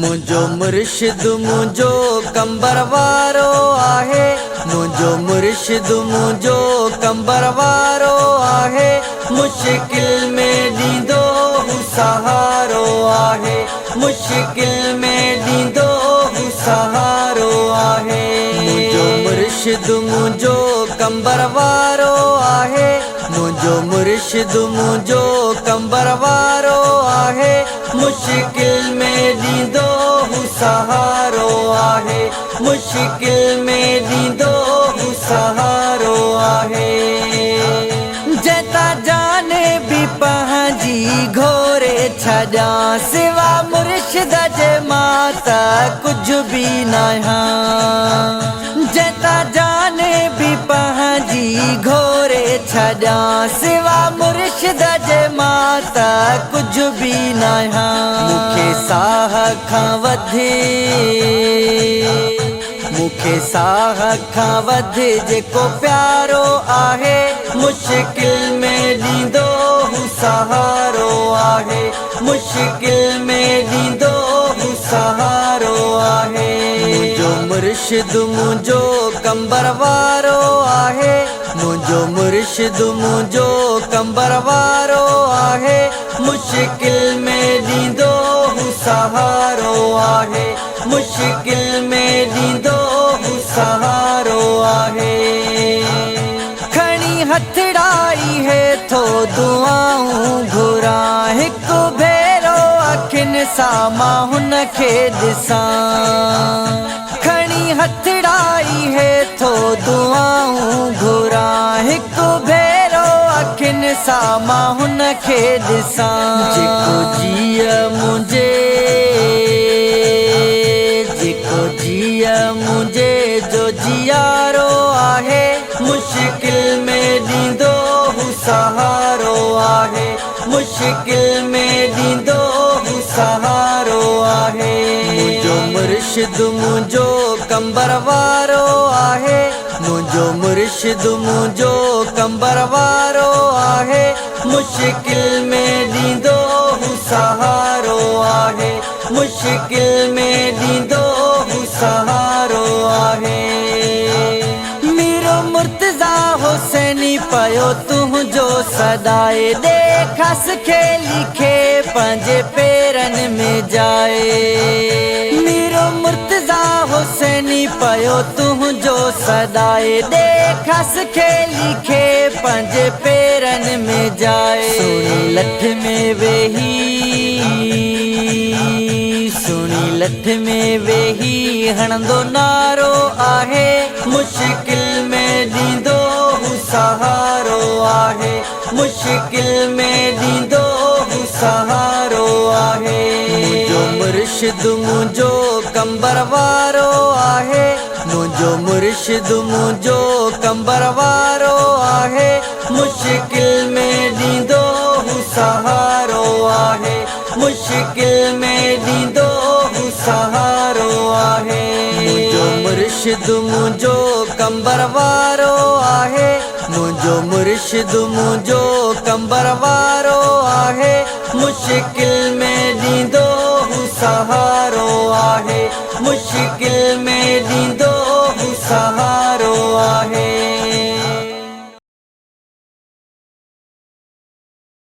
मुझो मुर्शिद मुझो कंबर वारो आहे। मुझो मुर्शिद मुझो कंबर वारो आहे। मुश्किल में दीदो सहारो आहे। मुश्किल में दीदो सहारो आहे। मुझो मुर्शिद मुझो कंबर वारो आहे। मुझो मुर्शिद मुझो कंबर वारो आहे। मुश्किल में दीदो सहारो आहे। मुश्किल में दीदो सहारो आहे। जता जाने भी पहुंची घोरे छजा सिवा मुर्शिद जे माता कुछ भी नहा। जता जाने भी पहुंची घोरे छजा सिवा मुर्शिद जे माता कुछ भी नहा। मुखे साह खां वधे मुखे साह खां वधे जेको प्यारो आहे। मुश्किल में दीदो सहारो आहे। मुश्किल में दीदो सहारो आहे। मुझो मुर्शिद मुझो कंबर वारो आहे। मुझो मुर्शिद मुझो कंबर वारो आहे। मुश्किल में दीदो सहारो आहे। मुश्किल में दीदो सहारो आहे। खणी हथड़ाई है थो दुआऊं घुरा। हिक भेरो अखिन सां मां हुन खे ॾिसां। खणी हथड़ाई है थो दुआऊं घुरा। हिक भेरो अखिन सां मां हुन खे ॾिसां। जेको जीअ मुंहिंजे मुझे जो जियारो आहे। मुश्किल में दीदो सहारो आहे। मुश्किल में दीदो सहारो आहे। मुझो मुर्शिद मुझो कंबर वारो आहे। मुझो मुर्शिद मुझो कंबर वारो आहे। मुश्किल में दीदो सहारो आहे। मुश्किल में दीदो सहारो आहे। मीरो मुर्तज़ा हुसैनी पयो तुझो सदाए। देखस खे लिखे पंहिंजे पेरनि में जाए। मीरो मुर्तज़ा हुसैनी पयो तुझो सदाए। देखस खे लिखे पंहिंजे पेरनि में जाए। सुनी लठ में वेही सुनी लठ में वेही हणंदो नारो आहे। मुश्किल में दीदो सहारो आहे। मुश्किल में दीदो सहारो आहे। मुझो मुर्शिद मुझो कंबर वारो आहे। मुझो मुर्शिद मुझो कंबर वारो आहे। मुश्किल में दीदो सहारो आहे। मुश्किल में दीदो सहारो आहे। मुझो मुर्शिद मुझो कंबर वारो आहे। मुझो मुर्शिद मुझो कंबर वारो आहे। मुश्किल